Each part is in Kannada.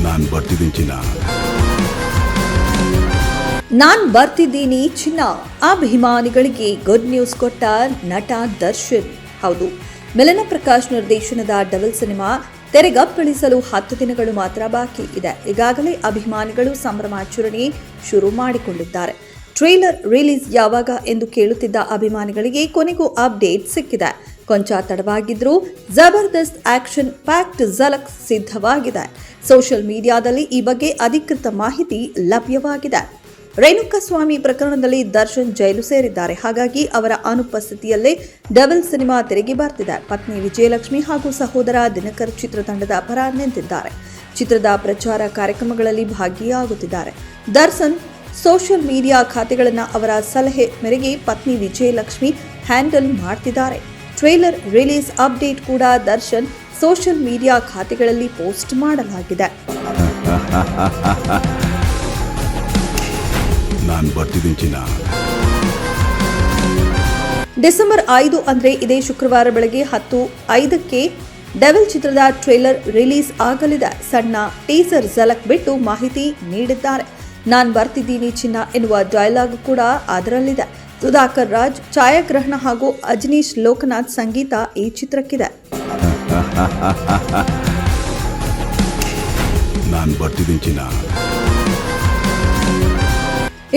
ನಾನ್ ಬರ್ತಿದ್ದೀನಿ ಚಿನ್ನ. ನಾನ್ ಬರ್ತಿದ್ದೀನಿ ಚಿನ್ನ. ಅಭಿಮಾನಿಗಳಿಗೆ ಗುಡ್ ನ್ಯೂಸ್ ಕೊಟ್ಟ ನಟ ದರ್ಶನ್. ಹೌದು, ಮಿಲನ ಪ್ರಕಾಶ್ ನಿರ್ದೇಶನದ ಡಬಲ್ ಸಿನಿಮಾ ತೆರೆಗಪ್ಪಳಿಸಲು 10 ದಿನಗಳು ಮಾತ್ರ ಬಾಕಿ ಇದೆ. ಈಗಾಗಲೇ ಅಭಿಮಾನಿಗಳು ಸಂಭ್ರಮಾಚರಣೆ ಶುರು ಮಾಡಿಕೊಂಡಿದ್ದಾರೆ. ಟ್ರೇಲರ್ ರಿಲೀಸ್ ಯಾವಾಗ ಎಂದು ಕೇಳುತ್ತಿದ್ದ ಅಭಿಮಾನಿಗಳಿಗೆ ಕೊನೆಗೂ ಅಪ್ಡೇಟ್ ಸಿಕ್ಕಿದೆ. ಕೊಂಚ ತಡವಾಗಿದ್ರೂ ಜಬರ್ದಸ್ತ್ ಆಕ್ಷನ್ ಪ್ಯಾಕ್ಡ್ ಝಲಕ್ ಸಿದ್ಧವಾಗಿದೆ. ಸೋಷಿಯಲ್ ಮೀಡಿಯಾದಲ್ಲಿ ಈ ಬಗ್ಗೆ ಅಧಿಕೃತ ಮಾಹಿತಿ ಲಭ್ಯವಾಗಿದೆ. ರೇಣುಕಾಸ್ವಾಮಿ ಪ್ರಕರಣದಲ್ಲಿ ದರ್ಶನ್ ಜೈಲು ಸೇರಿದ್ದಾರೆ. ಹಾಗಾಗಿ ಅವರ ಅನುಪಸ್ಥಿತಿಯಲ್ಲೇ ಡಬಲ್ ಸಿನಿಮಾ ತೆರೆಗೆ ಬರ್ತಿದೆ. ಪತ್ನಿ ವಿಜಯಲಕ್ಷ್ಮಿ ಹಾಗೂ ಸಹೋದರ ದಿನಕರ್ ಚಿತ್ರತಂಡದ ಪರ ನಿಂತಿದ್ದಾರೆ. ಚಿತ್ರದ ಪ್ರಚಾರ ಕಾರ್ಯಕ್ರಮಗಳಲ್ಲಿ ಭಾಗಿಯಾಗುತ್ತಿದ್ದಾರೆ. ದರ್ಶನ್ ಸೋಷಿಯಲ್ ಮೀಡಿಯಾ ಖಾತೆಗಳನ್ನು ಅವರ ಸಲಹೆ ಮೇರೆಗೆ ಪತ್ನಿ ವಿಜಯಲಕ್ಷ್ಮಿ ಹ್ಯಾಂಡಲ್ ಮಾಡ್ತಿದ್ದಾರೆ. ಟ್ರೇಲರ್ ರಿಲೀಸ್ ಅಪ್ಡೇಟ್ ಕೂಡ ದರ್ಶನ್ ಸೋಷಿಯಲ್ ಮೀಡಿಯಾ ಖಾತೆಗಳಲ್ಲಿ ಪೋಸ್ಟ್ ಮಾಡಲಾಗಿದೆ. ನಾನ್ ಬರ್ತಿದ್ದೀನಿ ಚಿನ್ನ. ಡಿಸೆಂಬರ್ 5 ಅಂದ್ರೆ ಇದೇ ಶುಕ್ರವಾರ ಬೆಳಗ್ಗೆ 10:05ಕ್ಕೆ ಡೆವಿಲ್ ಚಿತ್ರದ ಟ್ರೇಲರ್ ರಿಲೀಸ್ ಆಗಲಿದೆ. ಸಣ್ಣ ಟೀಸರ್ ಝಲಕ್ ಬಿಟ್ಟು ಮಾಹಿತಿ ನೀಡಿದ್ದಾರೆ. ನಾನ್ ಬರ್ತಿದ್ದೀನಿ ಚಿನ್ನ ಎನ್ನುವ ಡೈಲಾಗ್ ಕೂಡ ಅದರಲ್ಲಿದೆ. ಸುಧಾಕರ್ ರಾಜ್ ಛಾಯಾಗ್ರಹಣ ಹಾಗೂ ಅಜನೀಶ್ ಲೋಕನಾಥ್ ಸಂಗೀತ ಈ ಚಿತ್ರಕ್ಕಿದೆ. ನಾನ್ ಬರ್ತಿದ್ದೀನಿ ಚಿನ್ನ.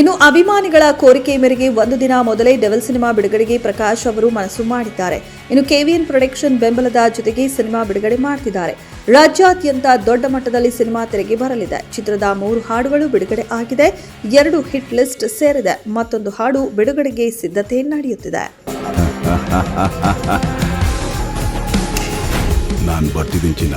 ಇನ್ನು ಅಭಿಮಾನಿಗಳ ಕೋರಿಕೆ ಮೇರೆಗೆ 1 ದಿನ ಮೊದಲೇ ಡೆವಿಲ್ ಸಿನಿಮಾ ಬಿಡುಗಡೆಗೆ ಪ್ರಕಾಶ್ ಅವರು ಮನಸ್ಸು ಮಾಡಿದ್ದಾರೆ. ಇನ್ನು ಕೆವಿಎನ್ ಪ್ರೊಡಕ್ಷನ್ ಬೆಂಬಲದ ಜೊತೆಗೆ ಸಿನಿಮಾ ಬಿಡುಗಡೆ ಮಾಡ್ತಿದ್ದಾರೆ. ರಾಜ್ಯಾದ್ಯಂತ ದೊಡ್ಡ ಮಟ್ಟದಲ್ಲಿ ಸಿನಿಮಾ ತೆರೆಗೆ ಬರಲಿದೆ. ಚಿತ್ರದ 3 ಹಾಡುಗಳು ಬಿಡುಗಡೆ ಆಗಿದೆ. 2 ಹಿಟ್ ಲಿಸ್ಟ್ ಸೇರಿದೆ. ಮತ್ತೊಂದು ಹಾಡು ಬಿಡುಗಡೆಗೆ ಸಿದ್ಧತೆ ನಡೆಯುತ್ತಿದೆ. ನಾನ್ ಬರ್ತಿದ್ದೀನಿ ಚಿನ್ನ.